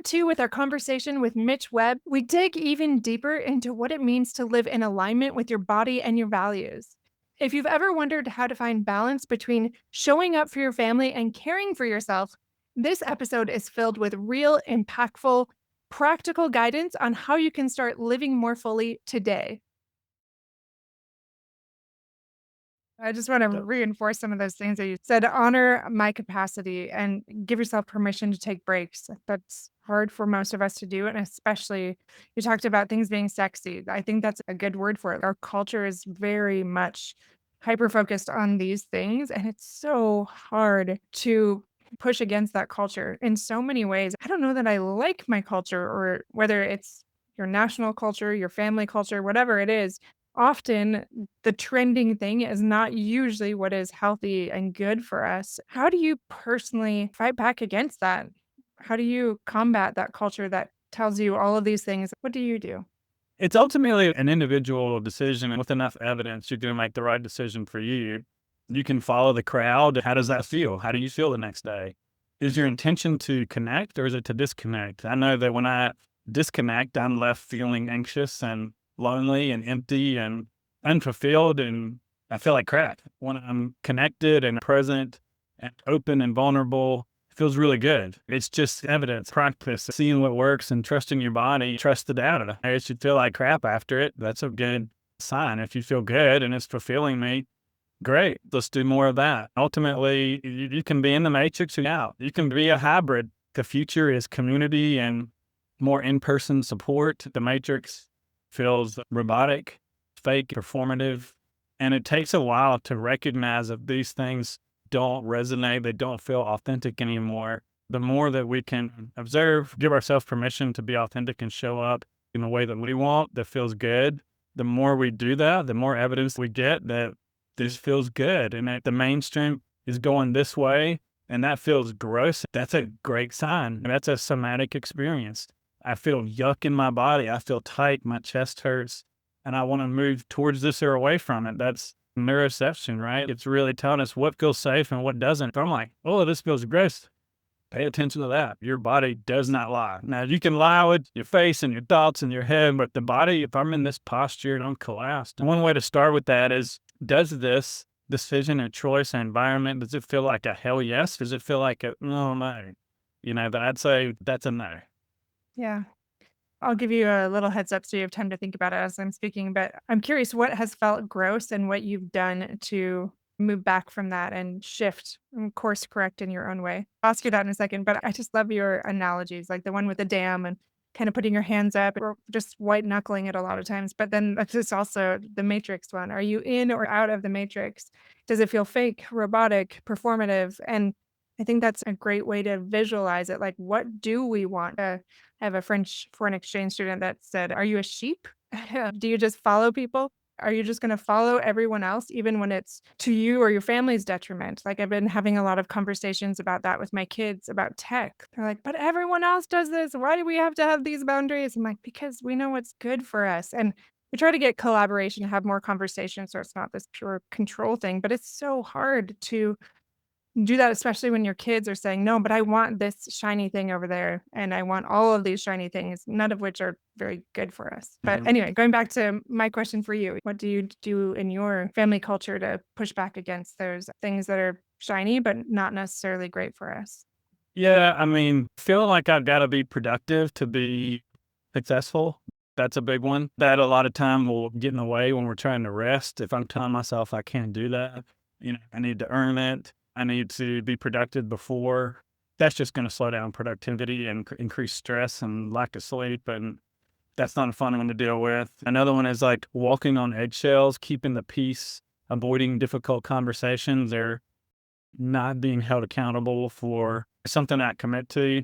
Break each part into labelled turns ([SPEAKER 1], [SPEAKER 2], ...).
[SPEAKER 1] Part two with our conversation with Mitch Webb, we dig even deeper into what it means to live in alignment with your body and your values. If you've ever wondered how to find balance between showing up for your family and caring for yourself, this episode is filled with real, impactful, practical guidance on how you can start living more fully today. I just want to
[SPEAKER 2] So
[SPEAKER 1] reinforce some of those things that you said. Honor my capacity and give yourself permission to take breaks. That's hard for most of us to do. And especially, you talked about things being sexy. I think that's a good word for it. Our culture is very much hyper focused on these things. And it's so hard to push against that culture in so many ways. I don't know that I like my culture, or whether it's your national culture, your family culture, whatever it is. Often the trending thing is not usually what is healthy and good for us. How do you personally fight back against that? How do you combat that culture that tells you all of these things? What do you do?
[SPEAKER 2] it's ultimately an individual decision, and with enough evidence, you're going to make the right decision for you. You can follow the crowd. How does that feel? How do you feel the next day? Is your intention to connect or is it to disconnect? I know that when I disconnect, I'm left feeling anxious and lonely and empty and unfulfilled, and I feel like crap. When I'm connected and present and open and vulnerable, it feels really good. It's just evidence, practice, seeing what works and trusting your body, trust the data. It should feel like crap after it. That's a good sign. If you feel good and it's fulfilling me, great. Let's do more of that. Ultimately, you can be in the matrix or out. You can be a hybrid. The future is community and more in-person support. The matrix feels robotic, fake, performative, and it takes a while to recognize that these things don't resonate. They don't feel authentic anymore. The more that we can observe, give ourselves permission to be authentic and show up in the way that we want, that feels good, the more we do that, the more evidence we get that this feels good and that the mainstream is going this way and that feels gross. That's a great sign. That's a somatic experience. I feel yuck in my body. I feel tight. My chest hurts and I want to move towards this or away from it. That's neuroception, right? It's really telling us what feels safe and what doesn't. If I'm like, oh, this feels gross, pay attention to that. Your body does not lie. Now, you can lie with your face and your thoughts and your head, but the body, if I'm in this posture and I'm collapsed, one way to start with that is, does this decision and choice and environment, does it feel like a hell yes? Does it feel like a no, no? But I'd say that's a no.
[SPEAKER 1] Yeah. I'll give you a little heads up so you have time to think about it as I'm speaking, but I'm curious what has felt gross and what you've done to move back from that and shift and course correct in your own way. I'll ask you that in a second, but I just love your analogies, like the one with the dam and kind of putting your hands up or just white knuckling it a lot of times. But then that's just also the matrix one. Are you in or out of the matrix? Does it feel fake, robotic, performative? And I think that's a great way to visualize it. Like, what do we want? I have a French foreign exchange student that said, "Are you a sheep? Do you just follow people? Are you just gonna follow everyone else even when it's to you or your family's detriment?" Like, I've been having a lot of conversations about that with my kids about tech. They're like, "But everyone else does this. Why do we have to have these boundaries?" I'm like, "Because we know what's good for us." And we try to get collaboration, have more conversations so it's not this pure control thing, but it's so hard to do that, especially when your kids are saying, "No, but I want this shiny thing over there, and I want all of these shiny things," none of which are very good for us. But
[SPEAKER 2] Mhm.
[SPEAKER 1] anyway, going back to my question for you, what do you do in your family culture to push back against those things that are shiny, but not necessarily great for us?
[SPEAKER 2] Yeah, feel like I've got to be productive to be successful. That's a big one. That a lot of time will get in the way when we're trying to rest. If I'm telling myself I can't do that, I need to earn it. I need to be productive before. That's just going to slow down productivity and increase stress and lack of sleep. And that's not a fun one to deal with. Another one is like walking on eggshells, keeping the peace, avoiding difficult conversations, or not being held accountable for something I commit to.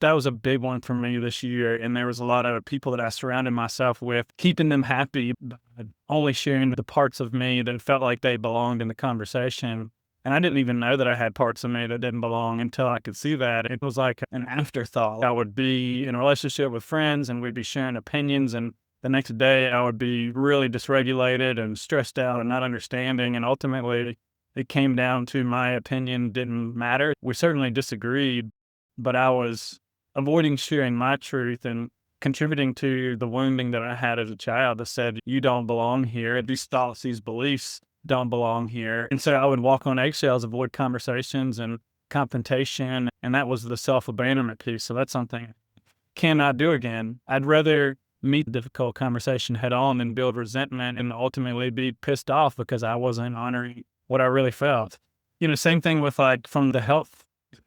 [SPEAKER 2] That was a big one for me this year, and there was a lot of people that I surrounded myself with, keeping them happy, but only sharing the parts of me that felt like they belonged in the conversation. And I didn't even know that I had parts of me that didn't belong until I could see that. It was like an afterthought. I would be in a relationship with friends and we'd be sharing opinions, and the next day I would be really dysregulated and stressed out and not understanding. And ultimately, it came down to my opinion didn't matter. We certainly disagreed, but I was avoiding sharing my truth and contributing to the wounding that I had as a child that said, you don't belong here. These thoughts, these beliefs don't belong here. And so I would walk on eggshells, avoid conversations and confrontation. And that was the self-abandonment piece. So that's something I cannot do again. I'd rather meet the difficult conversation head on than build resentment and ultimately be pissed off because I wasn't honoring what I really felt. Same thing with like from the health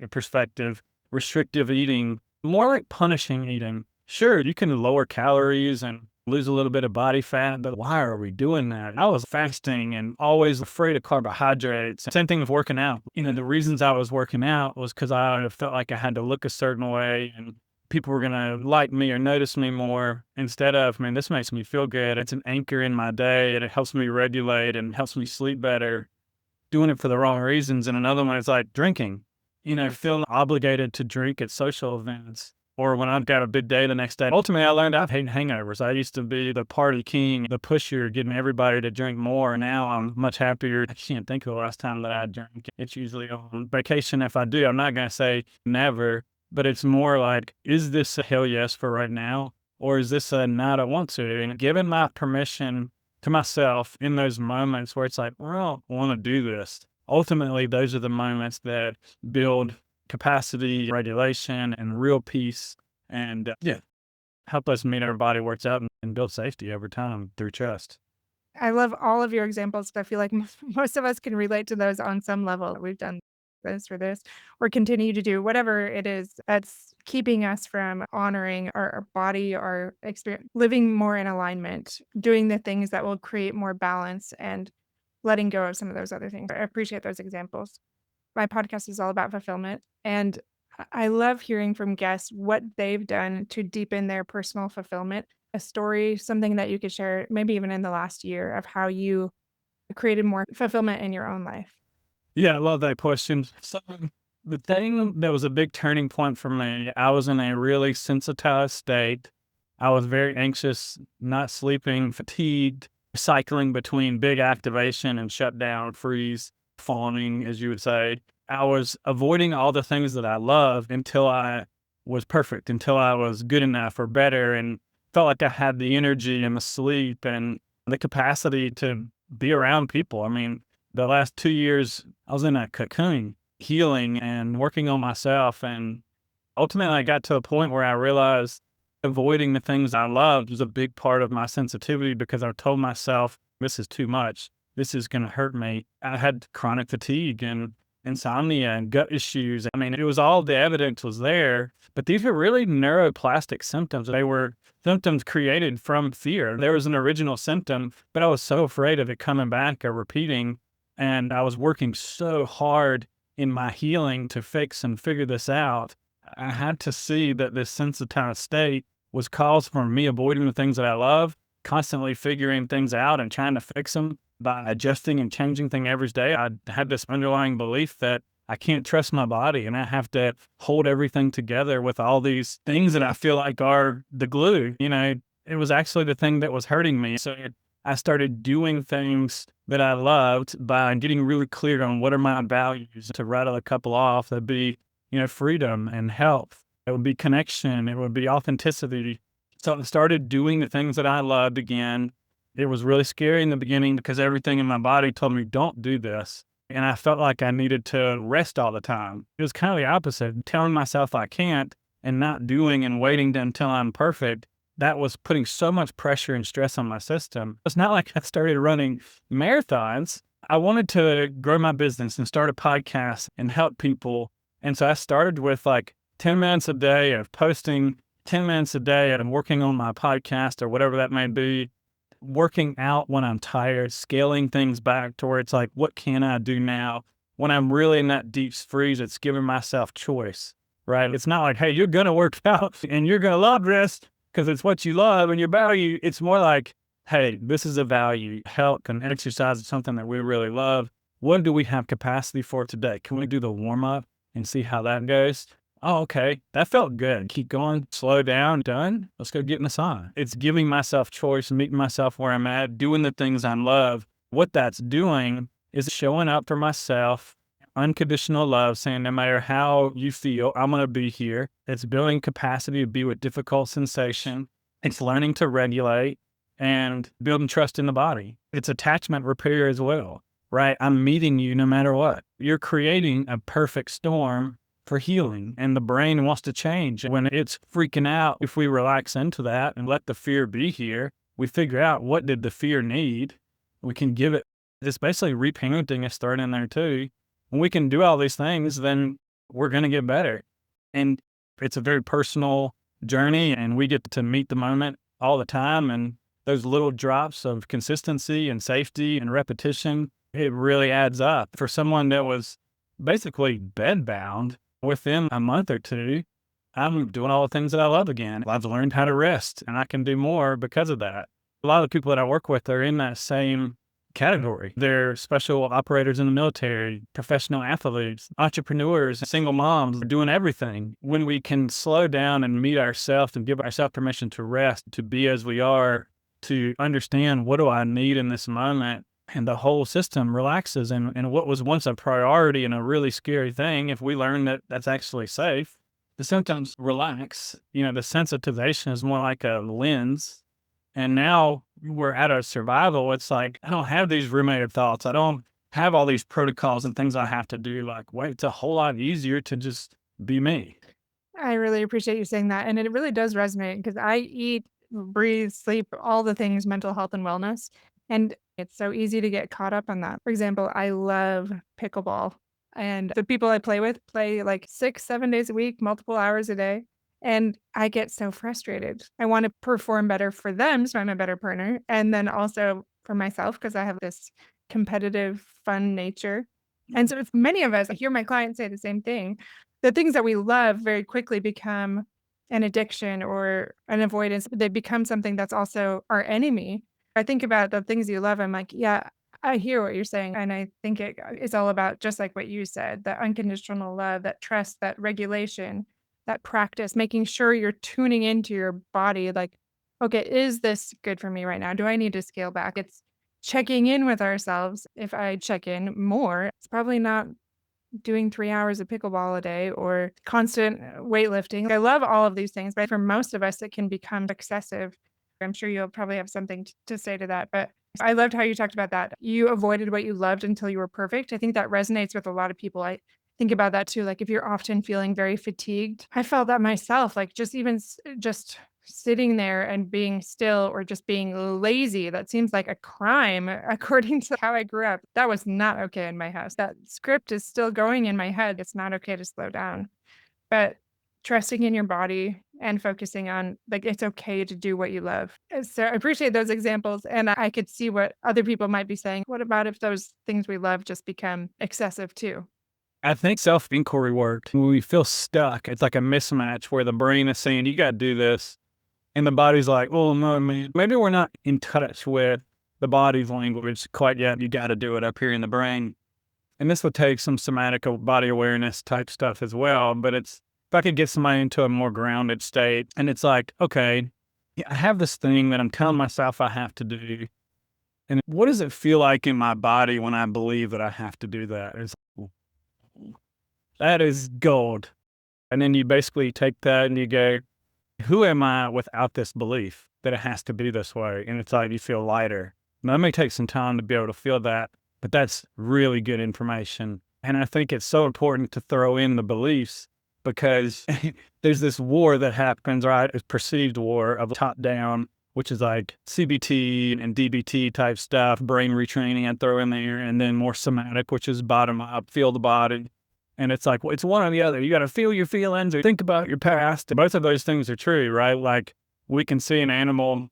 [SPEAKER 2] perspective, restrictive eating, more like punishing eating. Sure, you can lower calories and lose a little bit of body fat, but why are we doing that? I was fasting and always afraid of carbohydrates. Same thing with working out. The reasons I was working out was because I felt like I had to look a certain way and people were going to like me or notice me more instead of, man, this makes me feel good. It's an anchor in my day and it helps me regulate and helps me sleep better. Doing it for the wrong reasons. And another one is like drinking, feeling obligated to drink at social events or when I've got a big day the next day. Ultimately, I learned I hate hangovers. I used to be the party king, the pusher, getting everybody to drink more. And now I'm much happier. I can't think of the last time that I drank. It's usually on vacation. If I do, I'm not going to say never, but it's more like, is this a hell yes for right now? Or is this a not I want to? And giving my permission to myself in those moments where it's like, well, I want to do this. Ultimately, those are the moments that build capacity, regulation, and real peace, and help us meet our body where it's at and build safety over time through trust.
[SPEAKER 1] I love all of your examples. I feel like most of us can relate to those on some level. We've done this or this, or continue to do whatever it is that's keeping us from honoring our body, our experience, living more in alignment, doing the things that will create more balance and letting go of some of those other things. I appreciate those examples. My podcast is all about fulfillment, and I love hearing from guests what they've done to deepen their personal fulfillment. A story, something that you could share, maybe even in the last year, of how you created more fulfillment in your own life.
[SPEAKER 2] Yeah, I love that question. So the thing that was a big turning point for me, I was in a really sensitized state. I was very anxious, not sleeping, fatigued, cycling between big activation and shutdown, freeze, fawning, as you would say. I was avoiding all the things that I love until I was perfect, until I was good enough or better, and felt like I had the energy and the sleep and the capacity to be around people. I mean, the last 2 years, I was in a cocoon, healing and working on myself. And ultimately, I got to a point where I realized avoiding the things I loved was a big part of my sensitivity because I told myself, this is too much. This is going to hurt me. I had chronic fatigue and insomnia and gut issues. I mean, it was all the evidence was there, but these were really neuroplastic symptoms. They were symptoms created from fear. There was an original symptom, but I was so afraid of it coming back or repeating. And I was working so hard in my healing to fix and figure this out. I had to see that this sensitized state was caused from me avoiding the things that I love, constantly figuring things out and trying to fix them by adjusting and changing things every day. I had this underlying belief that I can't trust my body and I have to hold everything together with all these things that I feel like are the glue. It was actually the thing that was hurting me. So I started doing things that I loved by getting really clear on what are my values. To rattle a couple off, that'd be, freedom and health. It would be connection. It would be authenticity. So I started doing the things that I loved again. It was really scary in the beginning because everything in my body told me, don't do this. And I felt like I needed to rest all the time. It was kind of the opposite, telling myself I can't and not doing and waiting until I'm perfect. That was putting so much pressure and stress on my system. It's not like I started running marathons. I wanted to grow my business and start a podcast and help people. And so I started with like 10 minutes a day of posting, 10 minutes a day of working on my podcast or whatever that may be, working out when I'm tired, scaling things back to where it's like, what can I do now? When I'm really in that deep freeze, it's giving myself choice, right? It's not like, hey, you're going to work out and you're going to love this because it's what you love and your value. It's more like, hey, this is a value. Health and exercise is something that we really love. What do we have capacity for today? Can we do the warm up and see how that goes? Oh, okay. That felt good. Keep going. Slow down. Done. Let's go get in the sauna. It's giving myself choice, meeting myself where I'm at, doing the things I love. What that's doing is showing up for myself unconditional love, saying no matter how you feel, I'm going to be here. It's building capacity to be with difficult sensation. It's learning to regulate and building trust in the body. It's attachment repair as well, right? I'm meeting you no matter what. You're creating a perfect storm for healing, and the brain wants to change. When it's freaking out, if we relax into that and let the fear be here, we figure out what did the fear need. We can give it. It's basically reparenting is thrown in there too. When we can do all these things, then we're going to get better. And it's a very personal journey, and we get to meet the moment all the time. And those little drops of consistency and safety and repetition, it really adds up. For someone that was basically bedbound, within a month or two, I'm doing all the things that I love again. I've learned how to rest, and I can do more because of that. A lot of the people that I work with are in that same category. They're special operators in the military, professional athletes, entrepreneurs, single moms, doing everything. When we can slow down and meet ourselves and give ourselves permission to rest, to be as we are, to understand what do I need in this moment, and the whole system relaxes. And what was once a priority and a really scary thing, if we learn that that's actually safe, the symptoms relax. The sensitization is more like a lens. And now we're at our survival. It's like, I don't have these ruminative thoughts. I don't have all these protocols and things I have to do. Like, wait, it's a whole lot easier to just be me.
[SPEAKER 1] I really appreciate you saying that, and it really does resonate because I eat, breathe, sleep, all the things mental health and wellness, and it's so easy to get caught up on that. For example, I love pickleball, and the people I play with play like 6, 7 days a week, multiple hours a day, and I get so frustrated. I wanna perform better for them so I'm a better partner, and then also for myself because I have this competitive, fun nature, and so it's many of us I hear my clients say the same thing. The things that we love very quickly become an addiction or an avoidance. They become something that's also our enemy. I think about the things you love. I'm like, yeah, I hear what you're saying. And I think it's all about just like what you said, that unconditional love, that trust, that regulation, that practice, making sure you're tuning into your body. Like, okay, is this good for me right now? Do I need to scale back? It's checking in with ourselves. If I check in more, it's probably not doing 3 hours of pickleball a day or constant weightlifting. I love all of these things, but for most of us, it can become excessive. I'm sure you'll probably have something to say to that, but I loved how you talked about that. You avoided what you loved until you were perfect. I think that resonates with a lot of people. I think about that too. Like if you're often feeling very fatigued, I felt that myself, like just sitting there and being still or just being lazy. That seems like a crime according to how I grew up. That was not okay in my house. That script is still going in my head. It's not okay to slow down. But trusting in your body and focusing on, like, it's okay to do what you love. So I appreciate those examples, and I could see what other people might be saying. What about if those things we love just become excessive too?
[SPEAKER 2] I think self-inquiry worked. When we feel stuck, it's like a mismatch where the brain is saying, you got to do this. And the body's like, well, no, man, maybe we're not in touch with the body's language quite yet. You got to do it up here in the brain. And this would take some somatic body awareness type stuff as well. But it's, if I could get somebody into a more grounded state, and it's like, okay, yeah, I have this thing that I'm telling myself I have to do. And what does it feel like in my body when I believe that I have to do that? That is gold. And then you basically take that and you go, who am I without this belief that it has to be this way? And it's like you feel lighter. Now, it may take some time to be able to feel that, but that's really good information. And I think it's so important to throw in the beliefs because there's this war that happens, right? It's perceived war of top down, which is like CBT and DBT type stuff, brain retraining I throw in there, and then more somatic, which is bottom up, feel the body. And it's like, well, it's one or the other. You got to feel your feelings or think about your past. Both of those things are true, right? Like we can see an animal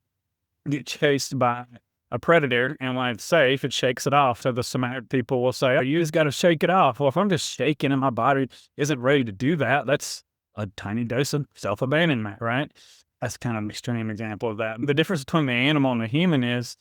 [SPEAKER 2] get chased by a predator, and when it's safe, it shakes it off. So the somatic people will say, oh, you just got to shake it off. Well, if I'm just shaking and my body isn't ready to do that, that's a tiny dose of self-abandonment, right? That's kind of an extreme example of that. The difference between the animal and the human is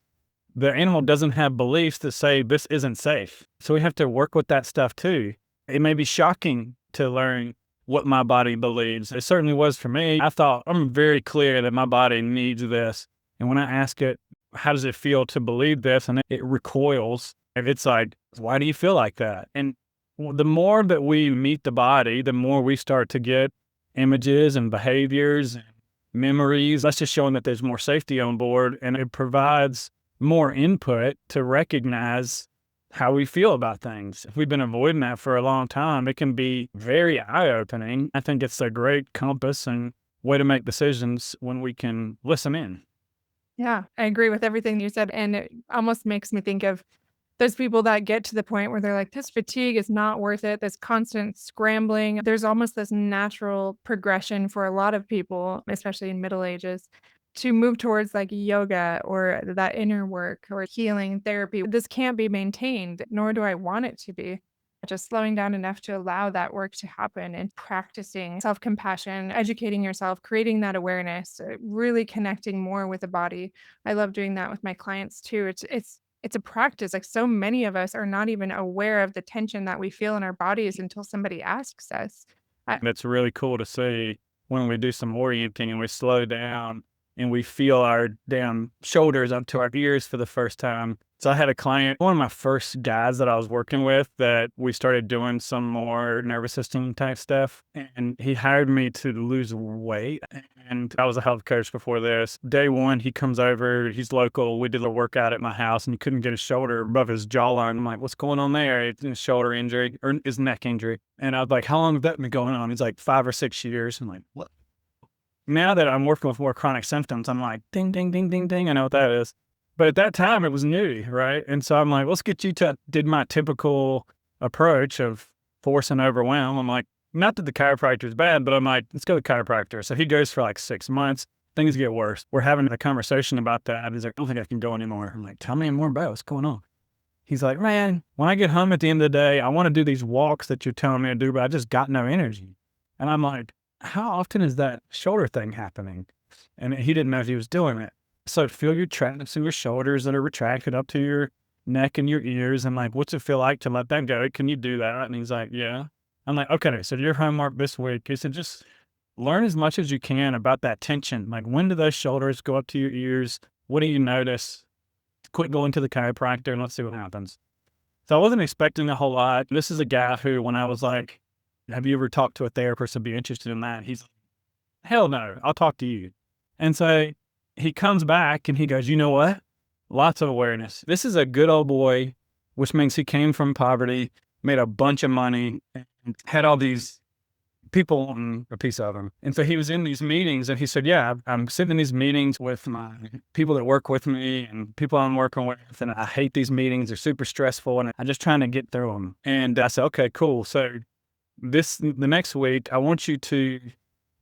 [SPEAKER 2] the animal doesn't have beliefs that say this isn't safe. So we have to work with that stuff too. It may be shocking to learn what my body believes. It certainly was for me. I thought I'm very clear that my body needs this. And when I ask it, how does it feel to believe this? And it recoils. And it's like, why do you feel like that? And the more that we meet the body, the more we start to get images and behaviors and memories. That's just showing that there's more safety on board, and it provides more input to recognize how we feel about things. If we've been avoiding that for a long time, it can be very eye-opening. I think it's a great compass and way to make decisions when we can listen in.
[SPEAKER 1] Yeah, I agree with everything you said, and it almost makes me think of those people that get to the point where they're like, "This fatigue is not worth it, this constant scrambling." There's almost this natural progression for a lot of people, especially in middle ages, to move towards, like, yoga or that inner work or healing therapy. This can't be maintained, nor do I want it to be. Just slowing down enough to allow that work to happen and practicing self-compassion, educating yourself, creating that awareness, really connecting more with the body. I love doing that with my clients too. It's a practice. Like, so many of us are not even aware of the tension that we feel in our bodies until somebody asks us. I
[SPEAKER 2] And it's really cool to see when we do some orienting and we slow down and we feel our damn shoulders up to our ears for the first time. So I had a client, one of my first guys that I was working with, that we started doing some more nervous system type stuff. And he hired me to lose weight. And I was a health coach before this. Day one, he comes over, he's local. We did a workout at my house and he couldn't get his shoulder above his jawline. I'm like, what's going on there? It's his shoulder injury or his neck injury. And I was like, how long has that been going on? He's like, 5 or 6 years. I'm like, what? Now that I'm working with more chronic symptoms, I'm like, ding, ding, ding, ding, ding. I know what that is. But at that time, it was new, right? And so I'm like, let's get you to, did my typical approach of force and overwhelm. I'm like, not that the chiropractor is bad, but I'm like, let's go to the chiropractor. So he goes for like 6 months. Things get worse. We're having a conversation about that. He's like, I don't think I can go anymore. I'm like, tell me more about it. What's going on? He's like, man, when I get home at the end of the day, I want to do these walks that you're telling me to do, but I just got no energy. And I'm like, how often is that shoulder thing happening? And he didn't know if he was doing it. So feel your traps in your shoulders that are retracted up to your neck and your ears. And like, what's it feel like to let that go? Can you do that? And he's like, yeah. I'm like, okay, so your homework this week is to just learn as much as you can about that tension. Like, when do those shoulders go up to your ears? What do you notice? Quit going to the chiropractor and let's see what happens. So I wasn't expecting a whole lot. This is a guy who, when I was like, have you ever talked to a therapist and be interested in that? He's like, hell no, I'll talk to you. And so he comes back and he goes, you know what? Lots of awareness. This is a good old boy, which means he came from poverty, made a bunch of money, and had all these people wanting a piece of him. And so he was in these meetings and he said, yeah, I'm sitting in these meetings with my people that work with me and people I'm working with. And I hate these meetings. They're super stressful and I'm just trying to get through them. And I said, okay, cool. So the next week, I want you to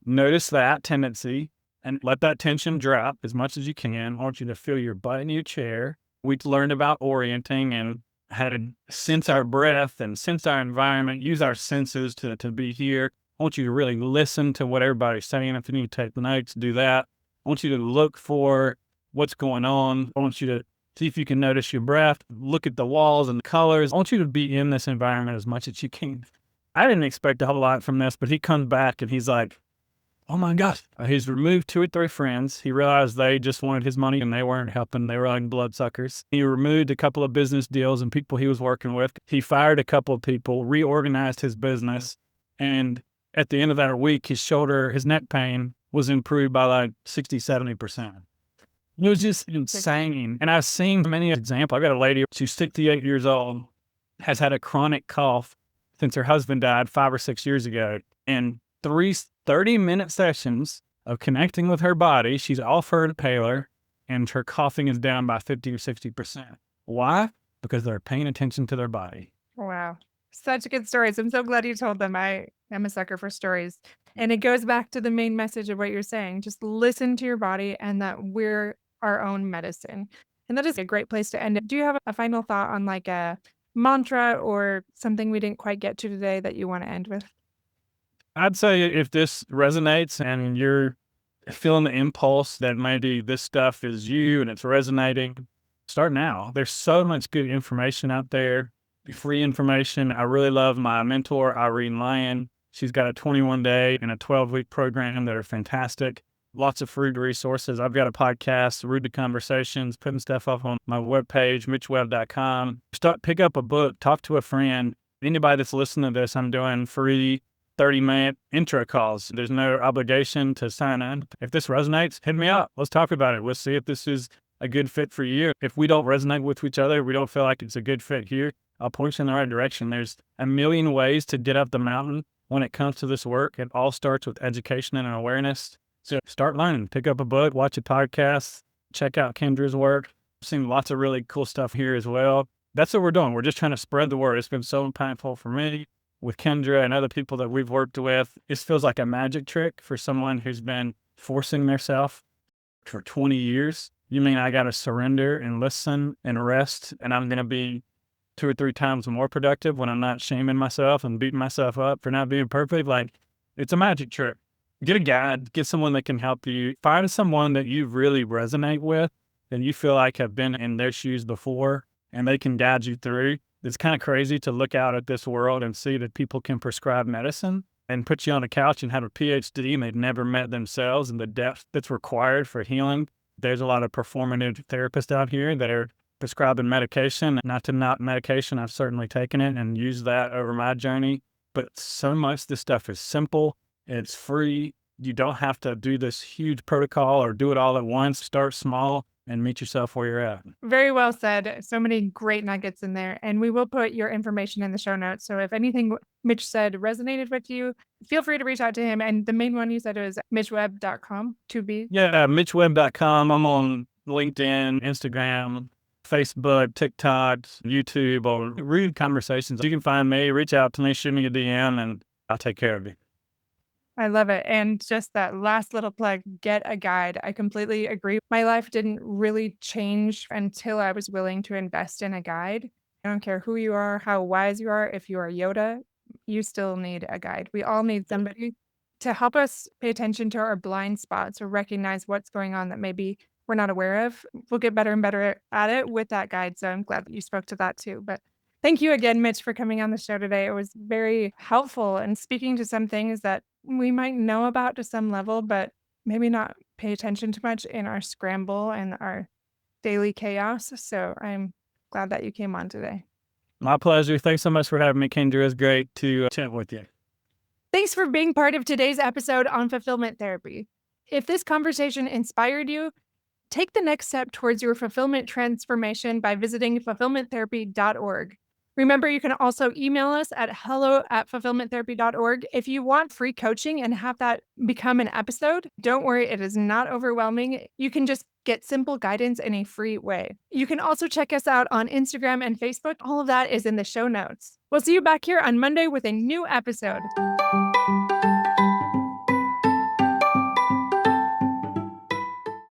[SPEAKER 2] notice that tendency and let that tension drop as much as you can. I want you to feel your butt in your chair. We learned about orienting and how to sense our breath and sense our environment, use our senses to be here. I want you to really listen to what everybody's saying. If you need to take the notes, do that. I want you to look for what's going on. I want you to see if you can notice your breath, look at the walls and the colors. I want you to be in this environment as much as you can. I didn't expect a whole lot from this, but he comes back and he's like, oh my gosh. He's removed 2 or 3 friends. He realized they just wanted his money and they weren't helping. They were like bloodsuckers. He removed a couple of business deals and people he was working with. He fired a couple of people, reorganized his business. And at the end of that week, his neck pain was improved by like 60, 70%. It was just insane. And I've seen many examples. I've got a lady, she's 68 years old, has had a chronic cough since her husband died 5 or 6 years ago. And 3 30-minute sessions of connecting with her body, she's off her inhaler and her coughing is down by 50 or 60%. Why? Because they're paying attention to their body.
[SPEAKER 1] Wow. Such good stories. I'm so glad you told them. I am a sucker for stories. And it goes back to the main message of what you're saying. Just listen to your body and that we're our own medicine. And that is a great place to end it. Do you have a final thought on like a mantra or something we didn't quite get to today that you want to end with?
[SPEAKER 2] I'd say if this resonates and you're feeling the impulse that maybe this stuff is you and it's resonating, start now. There's so much good information out there, free information. I really love my mentor, Irene Lyon. She's got a 21-day and a 12-week program that are fantastic. Lots of free resources. I've got a podcast, Rude to Conversations, putting stuff up on my webpage, mitchwebb.com. Pick up a book, talk to a friend. Anybody that's listening to this, I'm doing free 30-minute intro calls. There's no obligation to sign in. If this resonates, hit me up. Let's talk about it. We'll see if this is a good fit for you. If we don't resonate with each other, we don't feel like it's a good fit here, I'll point you in the right direction. There's a million ways to get up the mountain when it comes to this work. It all starts with education and awareness. So start learning, pick up a book, watch a podcast, check out Kendra's work. I've seen lots of really cool stuff here as well. That's what we're doing. We're just trying to spread the word. It's been so impactful for me with Kendra and other people that we've worked with. It feels like a magic trick for someone who's been forcing themselves for 20 years. You mean I got to surrender and listen and rest, and I'm going to be 2 or 3 times more productive when I'm not shaming myself and beating myself up for not being perfect? Like, it's a magic trick. Get a guide, get someone that can help you. Find someone that you really resonate with and you feel like have been in their shoes before, and they can guide you through. It's kind of crazy to look out at this world and see that people can prescribe medicine and put you on a couch and have a PhD and they've never met themselves and the depth that's required for healing. There's a lot of performative therapists out here that are prescribing medication. Not to knock medication, I've certainly taken it and used that over my journey. But so much of this stuff is simple. It's free. You don't have to do this huge protocol or do it all at once. Start small and meet yourself where you're at.
[SPEAKER 1] Very well said. So many great nuggets in there. And we will put your information in the show notes. So if anything Mitch said resonated with you, feel free to reach out to him. And the main one you said was mitchwebb.com to be.
[SPEAKER 2] Yeah, mitchwebb.com. I'm on LinkedIn, Instagram, Facebook, TikTok, YouTube, or read conversations. You can find me, reach out to me, shoot me a DM, and I'll take care of you.
[SPEAKER 1] I love it. And just that last little plug, get a guide. I completely agree. My life didn't really change until I was willing to invest in a guide. I don't care who you are, how wise you are. If you are Yoda, you still need a guide. We all need somebody to help us pay attention to our blind spots or recognize what's going on that maybe we're not aware of. We'll get better and better at it with that guide. So I'm glad that you spoke to that too. But thank you again, Mitch, for coming on the show today. It was very helpful and speaking to some things that we might know about to some level, but maybe not pay attention too much in our scramble and our daily chaos. So I'm glad that you came on today.
[SPEAKER 2] My pleasure. Thanks so much for having me, Kendra. It's great to chat with you.
[SPEAKER 1] Thanks for being part of today's episode on fulfillment therapy. If this conversation inspired you, take the next step towards your fulfillment transformation by visiting fulfillmenttherapy.org. Remember, you can also email us at hello@fulfillmenttherapy.org if you want free coaching and have that become an episode. Don't worry, it is not overwhelming. You can just get simple guidance in a free way. You can also check us out on Instagram and Facebook. All of that is in the show notes. We'll see you back here on Monday with a new episode.